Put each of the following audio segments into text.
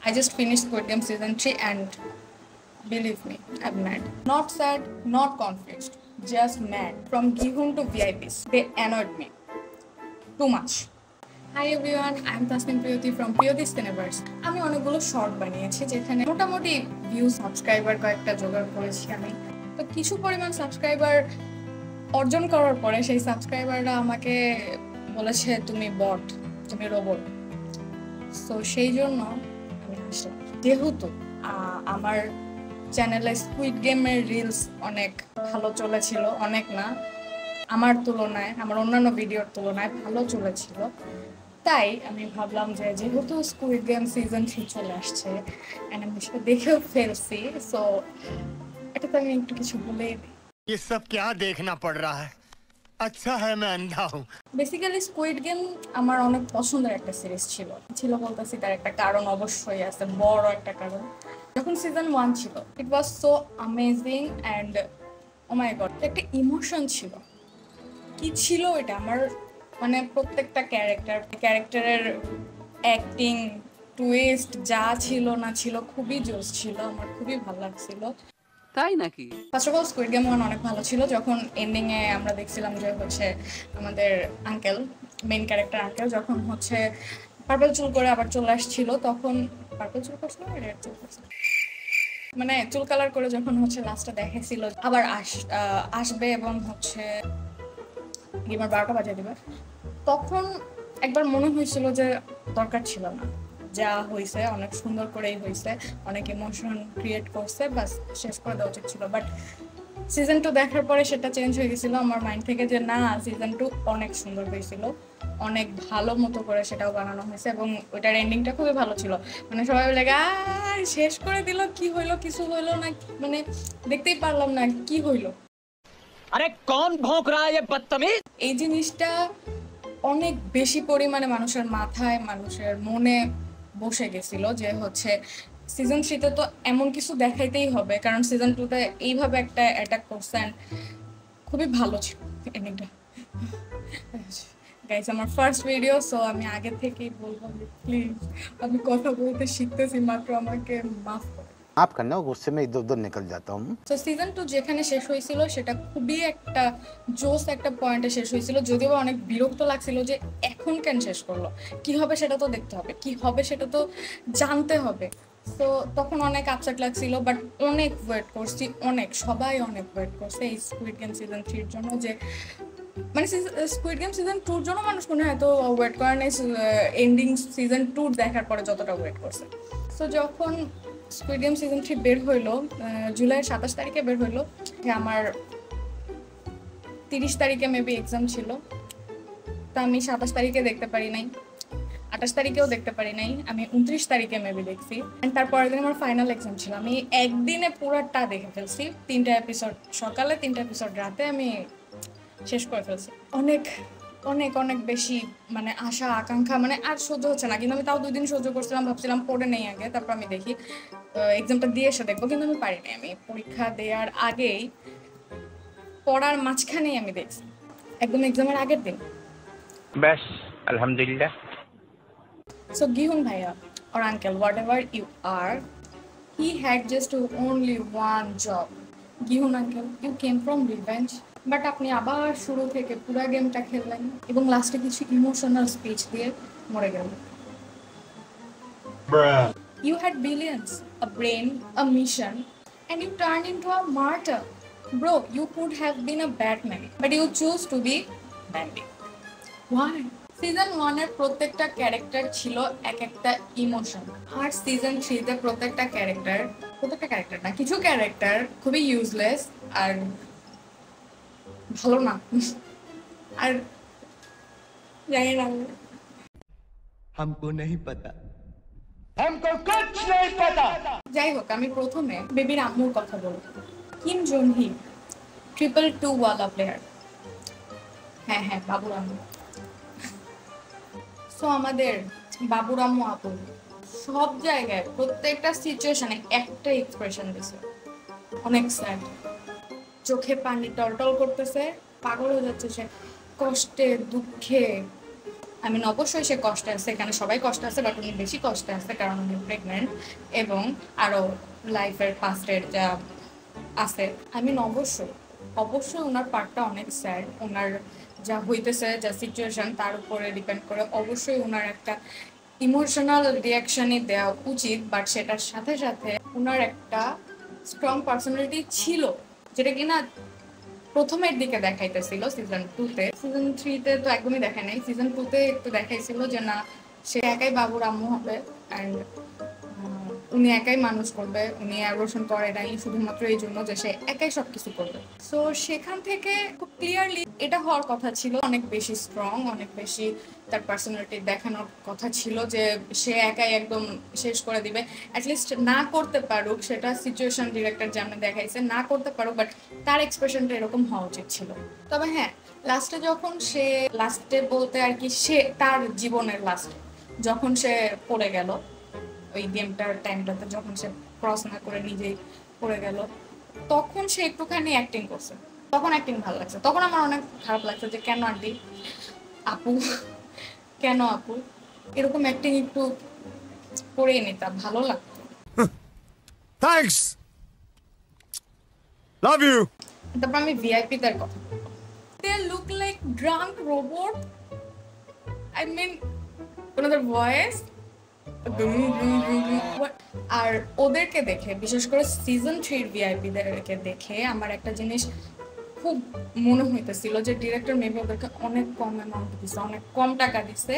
I just finished Squid Game season 3 and believe me, I'm mad. Not sad, not confused, just mad. From Gihun to VIPs, they annoyed me too much. Hi everyone, I'm Tasnim Priyoti from Priyoti's Cineverse. আমি অনেকগুলো short বানিয়েছি যেখানে মোটামুটি view subscriber কয়েকটা জোগাড় করেছি আমি। তো কিছু পরিমাণ সাবস্ক্রাইবার অর্জন করার পরে সেই সাবস্ক্রাইবাররা আমাকে বলেছে তুমি বট, তুমি রোবট। সো সেই জন্য আমি আসলাম। যেহেতু আমার চ্যানেলে স্কুইড গেমের রিলস অনেক ভালো চলেছিল, অনেক না আমার তুলনায়, আমার অন্যান্য ভিডিওর তুলনায় ভালো চলেছিল, তাই আমি ভাবলাম যে যেহেতু স্কুইড গেম সিজন 3 চলে আসছে এন্ড আমি সেটা দেখেও ফেলছি, সো এটা তো আমি একটু কিছু বলেই দিই। ये सब क्या देखना पड़ रहा है? अच्छा है मैं अंधा हूँ। বেসিক্যালি স্কুইড গেম আমার অনেক পছন্দের একটা সিরিজ ছিল বলতেছি, তার একটা কারণ অবশ্যই আছে, বড় একটা কারণ। যখন সিজন 1 ছিল, it was so amazing and oh my god, একটা ইমোশন ছিল। কি ছিল এটা? আমার মানে প্রত্যেকটা ক্যারেক্টারের অ্যাক্টিং, টুইস্ট যা ছিল না ছিল খুবই জোস ছিল, আমার খুবই ভালো লাগছিল। তাই নাকি? First of all squid game 1 অনেক ভালো ছিল। যখন এন্ডিং এ আমরা দেখছিলাম যে হচ্ছে আমাদের আঙ্কেল, মেইন ক্যারেক্টার আঙ্কেল যখন হচ্ছে পার্পল চুল করে আবার চলে আসছিল, তখন পার্পল চুল করছিল না রেড চুল করছিল, মানে চুল কালার করে যখন হচ্ছে লাস্টে দেখাইছিল আবার আসবে এবং হচ্ছে গেমার 12টা বাজিয়ে দিবে, তখন একবার মনে হয়েছিল যে দরকার ছিল না, যা হয়েছে অনেক সুন্দর করেই হয়েছে, অনেক ইমোশন ক্রিয়েট করছে, বাস শেষ করে দেওয়া উচিত ছিল। বাট সিজন 2 দেখার পরে সেটা চেঞ্জ হয়ে গেছিল আমার মাইন্ড থেকে যে না, সিজন 2 অনেক সুন্দর হয়েছিল, অনেক ভালো মতো করে সেটাও বানানো হয়েছে এবং ওইটার এন্ডিংটা খুবই ভালো ছিল। মানে সবাই বলে শেষ করে দিল, কি হইলো, কিছু হইলো না, মানে দেখতেই পারলাম না কি হইলো। আরে কোন ভौंक रहा है ये बदतमीज? এই জিনিসটা অনেক বেশি পরিমাণে মানুষের মাথায়, মানুষের মনে বসে গেছিল যে হচ্ছে সিজন 3 তো এমন কিছু দেখাইতেই হবে, কারণ সিজন 2 এইভাবে একটা অ্যাটাক করছেন, খুবই ভালো ছিল এন্ডিংটা। গাইস, আমার ফার্স্ট ভিডিও, সো আমি আগে থেকেই বলবো প্লিজ, আমি কথা বলতে শিখতেছি মাত্র, আমাকে মাফ করুন। माफ करना, गुस्से में इधर उधर निकल जाता हूँ। তো সিজন 2 যেখানে শেষ হয়েছিল সেটা খুবই একটা জোস একটা পয়েন্টে শেষ হয়েছিল, যদিও অনেক বিরক্ত লাগছিল যে এখন কেন শেষ করলো, কি হবে সেটা তো দেখতে হবে, কি হবে সেটা তো জানতে হবে। তো তখন অনেক আপসেট লাগছিল, বাট অনেক ওয়েট করছি, সবাই অনেক ওয়েট করছে এই স্কুইড গেম সিজন 3 এর জন্য, যে মানে স্কুইড গেম সিজন 2 এর জন্য মানুষ মনে হয় তো ওয়েট করে নাই এন্ডিং সিজন 2 দেখার পরে যতটা ওয়েট করছে। তো যখন স্কুইড গেম সিজন 3 বের হইলো, জুলাই 27 তারিখে বের হইলো, আমার 30 তারিখে মেবি এক্সাম ছিল, তো আমি 27 তারিখে দেখতে পারি নাই, 28 তারিখেও দেখতে পারি নাই, আমি 29 তারিখে মেবি দেখছি। তারপরের দিন আমার ফাইনাল এক্সাম ছিল, আমি একদিনে পুরাটা দেখে ফেলছি, 3টা এপিসোড সকালে, 3টা এপিসোড রাতে আমি শেষ করে ফেলছি। অনেক অনেক অনেক বেশি মানে আশা আকাঙ্ক্ষা, মানে আর সহ্য হচ্ছে না, কিন্তু আমি তাও 2 দিন সহ্য করছিলাম, ভাবছিলাম পড়ে নেই আগে, তারপর আমি দেখি এক্সামটা দিয়ে এসে দেখবো, কিন্তু আমি পারিনি। আমি পরীক্ষা দেওয়ার আগেই, পড়ার মাঝখানেই আমি দেখছি, একদম এক্সামের আগের দিন। ব্যাস আলহামদুলিল্লাহ। So Gihun Bhaiya or uncle, whatever you are, he had just only one job. Gihun uncle, you came from revenge, but আপনি আবার শুরু থেকে পুরো গেমটা খেললেন এবং লাস্টে কিছু ইমোশনাল স্পিচ দিয়ে মরে গেলেন। You had billions, a brain, a mission, and you turned into a martyr. Bro, you could have been a Batman, but you chose to be Bandy. Why? Season 1 এর প্রত্যেকটা ক্যারেক্টার ছিল এক একটা emotion, আর season 3 তে প্রত্যেকটা character না, কিছু character খুবই ইউজলেস আর ভালো না, আর জানি না, हमको नहीं पता। যাই হোক, আমি প্রথমে বেবির আম্মুর কথা বলবো। কিম জোন হি, 222 ওয়ালা প্লেয়ার, হ্যাঁ বাবুর আম্মু। সো আমাদের বাবুর আম্মু আপু সব জায়গায় প্রত্যেকটা সিচুয়েশনে একটা এক্সপ্রেশন দিছে, অনেক স্যাড, চোখে পানি টলটল করতেছে, পাগল হয়ে যাচ্ছে সে, কষ্টে দুঃখে I mean অবশ্যই সে কষ্টে আছে, এখানে সবাই কষ্টে আছে, বাট উনি বেশি কষ্টে আছে কারণ উনি প্রেগনেন্ট এবং আরো লাইফের পাস্টের যা আছে। I mean অবশ্যই ওনার পার্টটা অনেক স্যাড, ওনার যা হইতেছে যা সিচুয়েশন তার উপরে ডিপেন্ড করে অবশ্যই ওনার একটা ইমোশনাল রিয়াকশনই দেওয়া উচিত, বাট সেটার সাথে সাথে ওনার একটা স্ট্রং পার্সোনালিটি ছিল যেটা কিনা প্রথমের দিকে দেখাইতেছিল সিজন 2-তে। সিজন 3-তে তো একদমই দেখায় নাই, সিজন 2-তে একটু দেখাইছিল যে না সে একাই বাবুর আম্মু হবে অ্যান্ড উনি একাই মানুষ করবে, উনি অ্যাবর্শন করে নাই শুধুমাত্র এই জন্য যে সে একাই সবকিছু করবে। সো সেখান থেকে খুব ক্লিয়ারলি এটা হওয়ার কথা ছিল, অনেক বেশি স্ট্রং, অনেক বেশি তার পার্সোনালিটি দেখানোর কথা ছিল যে সে একাই একদম শেষ করে দিবে। অ্যাটলিস্ট না করতে পারুক, সেটা সিচুয়েশন ডিরেক্টর যেমন দেখাইছে না করতে পারুক, বাট তার এক্সপ্রেশনটা এরকম হওয়া উচিত ছিল। তবে হ্যাঁ, লাস্টে যখন সে লাস্টে বলতে আর কি সে তার জীবনের লাস্টে যখন সে পড়ে গেল ওই গেমটার টাইমটাতে, যখন সে ক্রস না করে নিজেই পড়ে গেল, তখন সে একটুখানি অ্যাক্টিং করছে, তখন অ্যাক্টিং ভালো লাগছে। তখন আমার অনেক খারাপ লাগছে যে কেন আন্টি আপু কেন আপু এরকম অ্যাক্টিং একটু করে নিতাম, ভালো লাগতো। Thanks love you. তারপর আমি ভিআইপি দের কথা, they look like drunk robot. I mean ওনাদের ভয়েস আর ওদেরকে দেখে, বিশেষ করে সিজন 3 ভিআইপি দেরকে দেখে আমার একটা জিনিস খুব মনে হইতেছিল যে ডিরেক্টর মেবি ওদেরকে অনেক কম অ্যামাউন্ট দিছে, অনেক কম টাকা দিছে।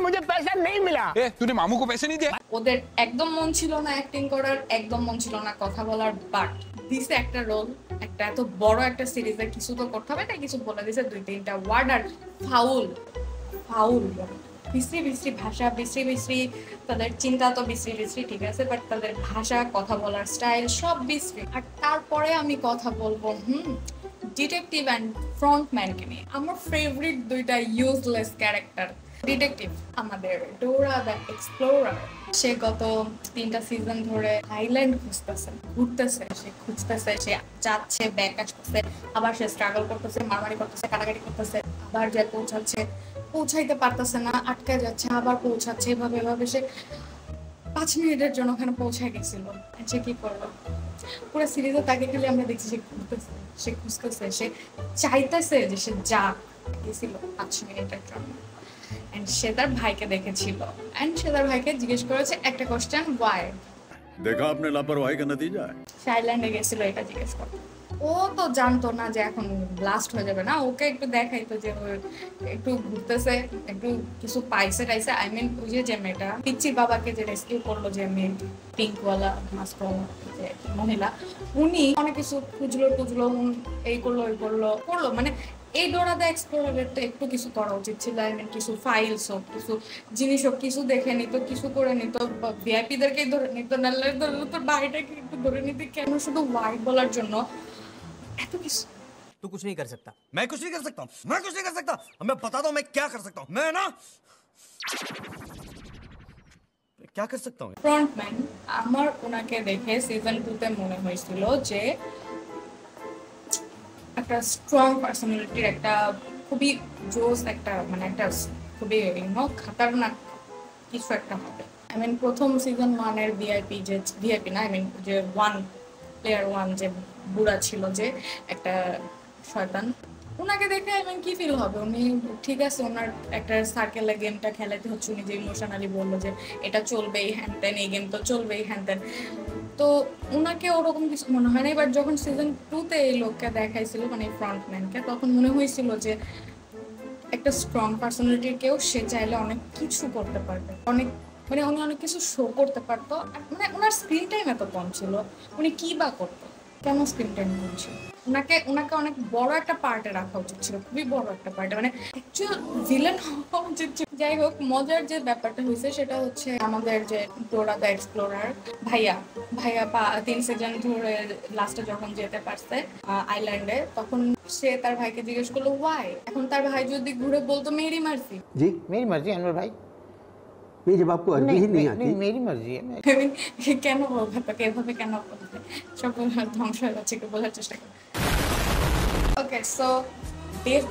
मुझे पैसा नहीं मिला। तूने मामू को पैसे नहीं दिए? ওদের একদম মন ছিল না অ্যাক্টিং করার, একদম মন ছিল না কথা বলার, বাট দিছে একটা রোল, একটা এত বড় একটা সিরিজে কিছু তো করতে হবে, তাই কিছু বলে দিছে 2-3টা ওয়ার্ড। আর ফাউল বিশ্রী বিশ্রী ভাষা, বিশ্রী তাদের চিন্তা তো বিশ্রী ঠিক আছে, বাট তাদের ভাষা, কথা বলার স্টাইল সব বিশ্রী। আর তারপরে আমি কথা বলবো ডিটেকটিভ অ্যান্ড ফ্রন্টম্যানকে নিয়ে। আমার ফেভারিট দুইটা ইউজলেস ক্যারেক্টার। ডিটেকটিভ আমাদের ডোরা দ্য এক্সপ্লোরার, সে গত 3টা সিজন ধরে আইল্যান্ড ঘুরতেছে, সে খুঁজতেছে, সে যাচ্ছে, ব্যাক আসতেছে, আবার সে স্ট্রাগল করতেছে, মারামারি করতেছে, কাটাকাটি করতেছে, আবার যে পৌঁছাইতে পারতেছে না, আটকে যাচ্ছে, আবার পৌঁছাচ্ছে, এভাবে সে 5 মিনিটের জন্য ওখানে পৌঁছায় গেছিল। সে কি করলো পুরো সিরিজে, তাকে খালি আমরা দেখছি সে ঘুরতেছে, সে খুঁজতেছে, সে চাইতেছে যে সে যাক, গেছিল 5 মিনিটের জন্য। এন্ড সে তার ভাইকে দেখেছিল, এন্ড সে তার ভাইকে জিজ্ঞেস করেছে একটা কোশ্চেন, ওয়াই। देखा आपने लापरवाही का नतीजा है। সে আইল্যান্ডে গেছিল এটা জিজ্ঞেস করতে। ও তো জানতো না যে এখন ব্লাস্ট হয়ে যাবে না, ওকে একটু দেখাইতো যে একটু ঘুরতেছে, একটু কিছু পাইছে টাইছে। আই মিন ওই যে মেয়েটা পিচ্চির বাবাকে যে রেস্কিউ করলো, যে মেয়ে পিঙ্কওয়ালা মাস্কওয়ালা যে মহিলা, উনি অনেক কিছু খুঁজলো এই করলো, মানে এই ডোরা দ্য এক্সপ্লোরারের তো একটু কিছু করা উচিত ছিল। আই মিন কিছু ফাইলস হোক, কিছু জিনিস হোক, কিছু দেখে নিত, কিছু করে নিত, ভিআইপিদেরকেই ধরে নিত, নাহলে তোর বাড়িটাকে একটু ধরে নিতে। কেন শুধু হোয়াইট বলার জন্য এত কিছু? तू कुछ नहीं कर सकता, मैं कुछ नहीं कर सकता, मैं कुछ नहीं कर सकता, मैं बताता हूँ मैं क्या कर सकता हूँ, मैं ना क्या कर सकता हूँ। ফ্রন্টম্যান আমার ওনাকে দেখে সিজন 2-তে মনে হয়েছিল যে একটা স্ট্রং পার্সোনালিটির, একটা খুবই জোস, একটা মানে একটা খুবই খাতারনাক কিছু একটা হবে। আই মিন প্রথম সিজন 1-এর ভিআইপি না, আই মিন যে প্লেয়ার 1 যে বুড়া ছিল, যে একটা শয়তান, ওনাকে দেখে আই মিন কি ফিল হবে? উনি ঠিক আছে, ওনার একটা সার্কেলে গেমটা খেলাতে হচ্ছে, উনি যে ইমোশনালি বললো যে এটা চলবেই হ্যান তেন, এই গেম তো চলবেই হ্যান তেন, তো ওনাকে ওরকম কিছু মনে হয় না। এবার যখন সিজন 2-তে এই লোককে দেখাইছিল, মানে ফ্রন্টম্যানকে, তখন মনে হয়েছিল যে একটা স্ট্রং পার্সোনালিটির কেউ, সে চাইলে অনেক কিছু করতে পারবে, উনি অনেক কিছু শো করতে পারতো। মানে ওনার স্ক্রিন টাইম এত কম ছিল, উনি কি বা করতো, কেন স্ক্রিন টাইম কম ছিল? ওনাকে অনেক বড় একটা পার্টে রাখা উচিত ছিল, খুবই বড় একটা পার্টে, মানে অ্যাকচুয়াল ভিলেন হওয়া উচিত ছিল। যাই হোক, মজার যে ব্যাপারটা হয়েছে সেটা হচ্ছে আমাদের যে ডোরা দ্য এক্সপ্লোরার ভাইয়া 3 সিজন ধরে লাস্টে যখন যেতে পারছে আইল্যান্ডে, তখন সে তার ভাইকে জিজ্ঞেস করলো ওয়াই। এখন তার ভাই যদি ঘুরে বলতো মেরি মার্জি। जी मेरी मर्जी अनवर भाई, नहीं जब आपको अरबी ही नहीं आती। नहीं मेरी मर्जी है। কেন বলবে তোকে এভাবে, কেন বলবে? সব ধ্বংস হয়ে যাচ্ছে, একটু বোঝার চেষ্টা কর। ওকে, সো দেহ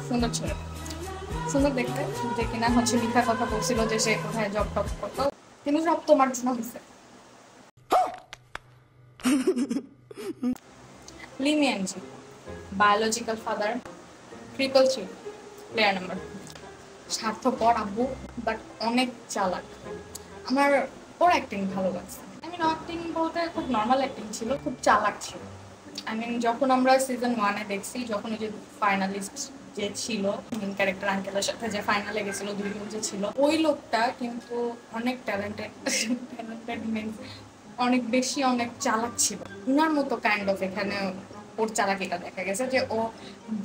সুন্দর ছিল, সুন্দর দেখতে, যে কিনা হচ্ছে মিথ্যা কথা বলছিল যে সে কোথায় জব টপ করতো, কিন্তু সব তোমার জন্য হয়েছে। লি মিয়ানজি, বায়োলজিক্যাল ফাদার, 333 প্লেয়ার নাম্বার, স্বার্থপর আব্বু বাট অনেক চালাক। আমার ওর অ্যাক্টিং ভালো লাগছে। অ্যাক্টিং বলতে খুব নর্মাল অ্যাক্টিং ছিল, খুব চালাক ছিল। যখন আমরা সিজন 1-এ দেখছি, যখন ওই যে ফাইনালিস্ট যে ছিল মেইন ক্যারেক্টার আঙ্কেলের সাথে যে ফাইনালে গেছিল, 2 জন যে ছিল, ওই লোকটা কিন্তু অনেক ট্যালেন্টেড মিনস অনেক বেশি, অনেক চালাক ছিল। ওনার মতো কাইন্ড অফ এখানে ওর চালাকিটা দেখা গেছে, যে ও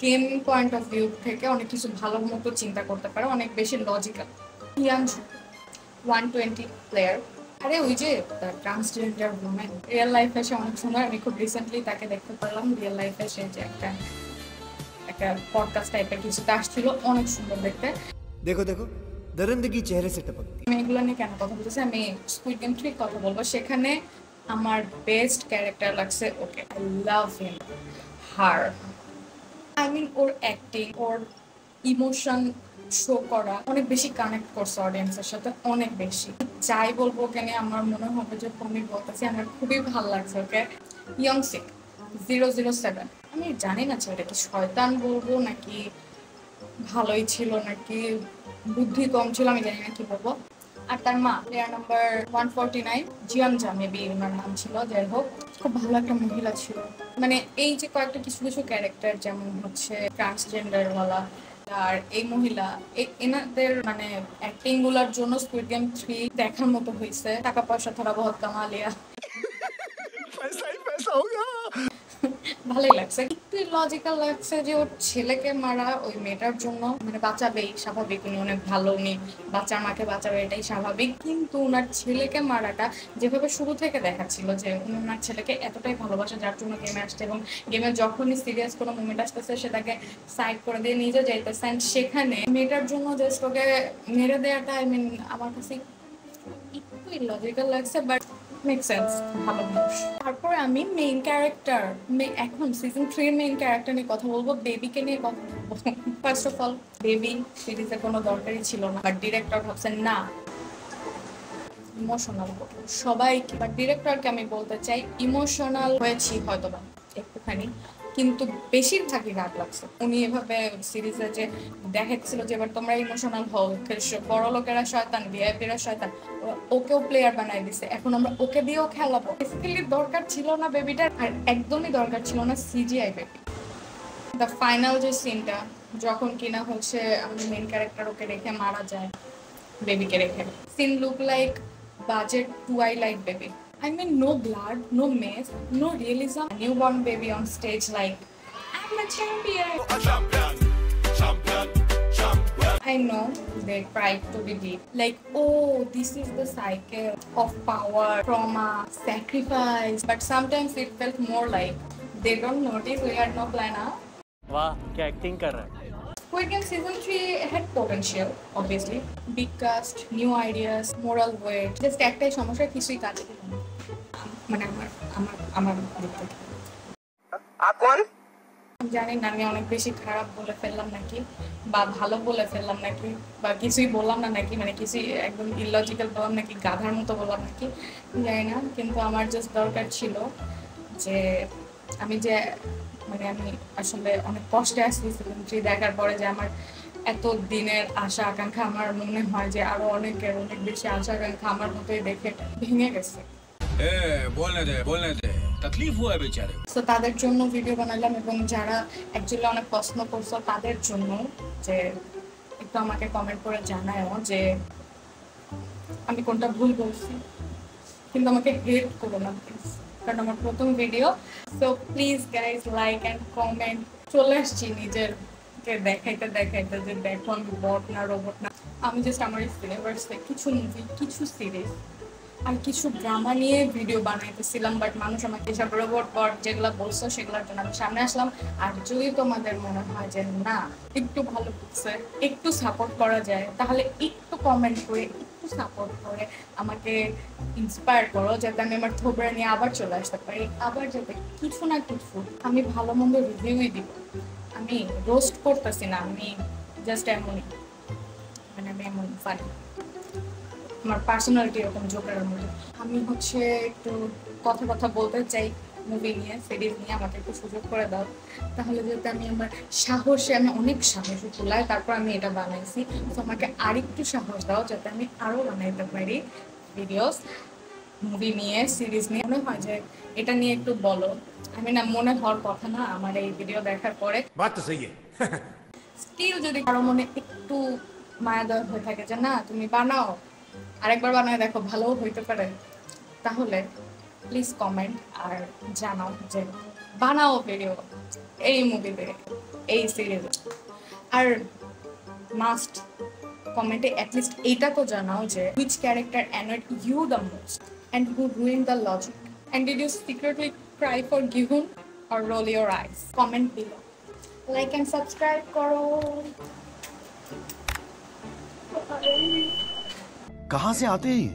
গেম পয়েন্ট অফ ভিউ থেকে অনেক কিছু ভালো মতো চিন্তা করতে পারে, অনেক বেশি লজিক্যাল। ইয়ানজু 120 প্লেয়ার, আরে ওই যে ট্রান্সজেন্ডার ওমেন, রিয়েল লাইফে সে অনেক সুন্দর। আমি খুব রিসেন্টলি তাকে দেখতে পারলাম রিয়েল লাইফে, সে যে একটা পডকাস্ট টাইপের কিছুতে আসছিল, অনেক সুন্দর দেখতে। देखो देखो दरिंदगी चेहरे से टपकती। আমি এগুলো নিয়ে কেন কথা বলতেছি, আমি স্কুইড গেম 3 কথা বলবো। সেখানে আমার বেস্ট ক্যারেক্টার লাগছে ওকে, আই লাভ হিম হার। ওর অ্যাক্টিং, ওর ইমোশন শো করা অনেক বেশি কানেক্ট করছে অডিয়েন্সের সাথে, অনেক বেশি। যাই বলবো ওকে নিয়ে আমার মনে হবে যে আমি বলতেছি, আমার খুবই ভালো লাগছে ওকে। ইয়ংসিক 007, আমি জানি না ছেলেটা কি শয়তান বলবো নাকি ভালোই ছিল নাকি বুদ্ধি কম ছিল, আমি জানি না কি বলবো। আর তার মা প্লেয়ার নাম্বার 149 জিয়ানজা মেবি ওনার নাম ছিল, যাই হোক খুব ভালো একটা মহিলা ছিল। এই যে কয়েকটা কিছু কিছু ক্যারেক্টার, যেমন হচ্ছে ট্রান্সজেন্ডার ওয়ালা আর এই মহিলা, এনাদের অ্যাক্টিং গুলার জন্য স্কুইড গেম 3 দেখার মতো হয়েছে। টাকা পয়সা থোড়া বহুত কামা লিয়া, ভালোই লাগছে। একটু লজিক্যাল লাগছে যে ওর ছেলেকে মারা ওই মেয়েটার জন্য, বাঁচাবেই স্বাভাবিক, উনি অনেক ভালো, উনি বাচ্চার মাকে বাঁচাবে এটাই স্বাভাবিক। কিন্তু ওনার ছেলেকে মারাটা যেভাবে শুরু থেকে দেখাচ্ছিল যে উনি ওনার ছেলেকে এতটাই ভালোবাসে যার জন্য গেমে আসছে, এবং গেমে যখনই সিরিয়াস কোনো মুভমেন্ট আসতেছে সেটাকে সাইড করে দিয়ে নিজে যাইতেছে, সেখানে মেয়েটার জন্য জাস্ট ওকে মেরে দেওয়াটা আমার কাছে একটু ইলজিক্যাল লাগছে, বাট মেক সেন্স, ভালো মানুষ। তারপরে আমি মেইন ক্যারেক্টার, এখন সিজন 3 মেইন ক্যারেক্টার নিয়ে কথা বলবো, বেবিকে নিয়ে কথা বলবো। ফার্স্ট অফ অল, বেবি সিরিজে কোনো দরকারই ছিল না, বাট ডিরেক্টর ভাবছেন না ইমোশনাল সবাইকে, বাট ডিরেক্টরকে আমি বলতে চাই ইমোশনাল হয়েছি হয়তোবা একটুখানি, কিন্তু বেশিরভাগই রাগ লাগছে। উনি এভাবে সিরিজে যে দেখাচ্ছিল যে এবার তোমরা ইমোশনাল হও, বড় লোকেরা শয়তান, ভিআইপিরা শয়তান, ওকেও প্লেয়ার বানাই দিছে, এখন আমরা ওকে দিয়েও খেলাবো। বেসিক্যালি দরকার ছিল না বেবিটার, আর একদমই দরকার ছিল না সিজিআই বেবি। দ্য ফাইনাল যে সিনটা, যখন কিনা হচ্ছে আমাদের মেইন ক্যারেক্টার ওকে রেখে মারা যায়, বেবিকে রেখে, scene look like budget twilight baby. No blood, no mess, no realism. A newborn baby on stage like, I'm a champion. I know they tried to be deep. Like, oh, this is the cycle of power, trauma, sacrifice. But sometimes it felt more like, they don't notice we had no plan, huh? वाह क्या acting कर रहा है। Squid Game season 3 had potential, obviously. Big cast, new ideas, moral weight. Just একটাই সমস্যা, কিছুই কাজে দিল না। আমার জানি না আমি অনেক বেশি খারাপ বলে ফেললাম নাকি, বা ভালো বলে ফেললাম নাকি, বা কিছুই বললাম না নাকি, কিছুই একদম ইলজিক্যাল বললাম নাকি, গাধার মতো বললাম নাকি জানি না, কিন্তু আমার জাস্ট দরকার ছিল যে আমি আসলে অনেক কষ্টে আসছি সিজন 3 দেখার পরে, যে আমার এত দিনের আশা আকাঙ্ক্ষা, আমার মনে হয় যে আরো অনেক বেশি আশা আকাঙ্ক্ষা আমার মতোই দেখে ভেঙে গেছে। बोलने दे तकलीफ हुआ है बेचारे। তো তাদের জন্য ভিডিও বানালাম, এবং যারা অ্যাকচুয়ালি অনেক পছন্দ করছো তাদের জন্য, যে একটু আমাকে কমেন্ট করে জানায়ও যে আমি কোনটা ভুল বলছি, কিন্তু আমাকে হেট করো না প্লিজ, কারণ আমার প্রথম video. So please guys like and comment. চলে আসছি নিজেরকে দেখাইতে যে দেখো আমি বট না রোবট না, আমি জাস্ট আমার সিলেবাসে কিছু মুভি, কিছু সিরিজ আর কিছু ড্রামা নিয়ে ভিডিও বানাইতেছিলাম, বাট মানুষ আমাকে এসব রোবট বট যেগুলো বলছো সেগুলোর জন্য আমি সামনে আসলাম। আর যদি তোমাদের মনে হয় যে না একটু ভালো বুঝছে, একটু সাপোর্ট করা যায়, তাহলে একটু কমেন্ট করে, একটু সাপোর্ট করে আমাকে ইন্সপায়ার করো, যাতে আমি আমার থোবরা নিয়ে আবার চলে আসতে পারি, আবার যাতে কিছু না কিছু আমি ভালো মন্দ রিভিউই দিব। আমি রোস্ট করতেছি না, আমি জাস্ট এমনই আমি এমন ফানি, আমার পার্সোনালিটি এরকম জোকারের মতো। আমি হচ্ছে একটু কথা বলতে চাই মুভি নিয়ে, সিরিজ নিয়ে, আমাকে একটু সুযোগ করে দাও। তাহলে যেহেতু আমি আমার সাহসে, আমি অনেক সাহসী তুলায় তারপর আমি এটা বানাইছি, তো আমাকে আরেকটু সাহস দাও যাতে আমি আরও বানাইতে পারি ভিডিওস মুভি নিয়ে, সিরিজ নিয়ে। মনে হয় যে এটা নিয়ে একটু বলো। আমি না, মনে হওয়ার কথা না আমার এই ভিডিও দেখার পরে। बात तो सही है। স্টিল যদি কারো মনে একটু মায়াদয় হয়ে থাকে যে না তুমি বানাও, আরেকবার বানায় দেখো, ভালোও হইতে পারে, তাহলে প্লিজ কমেন্ট আর জানাও যে বানাও ভিডিও এই মুভিতে, এই সিরিজে। আর মাস্ট কমেন্টে অ্যাটলিস্ট এইটা তো জানাও যে which character annoyed you the most and who ruined the logic, and did you secretly cry for Gihun or roll your eyes? Comment below. Like and subscribe करो। कहाँ से आते हैं ये?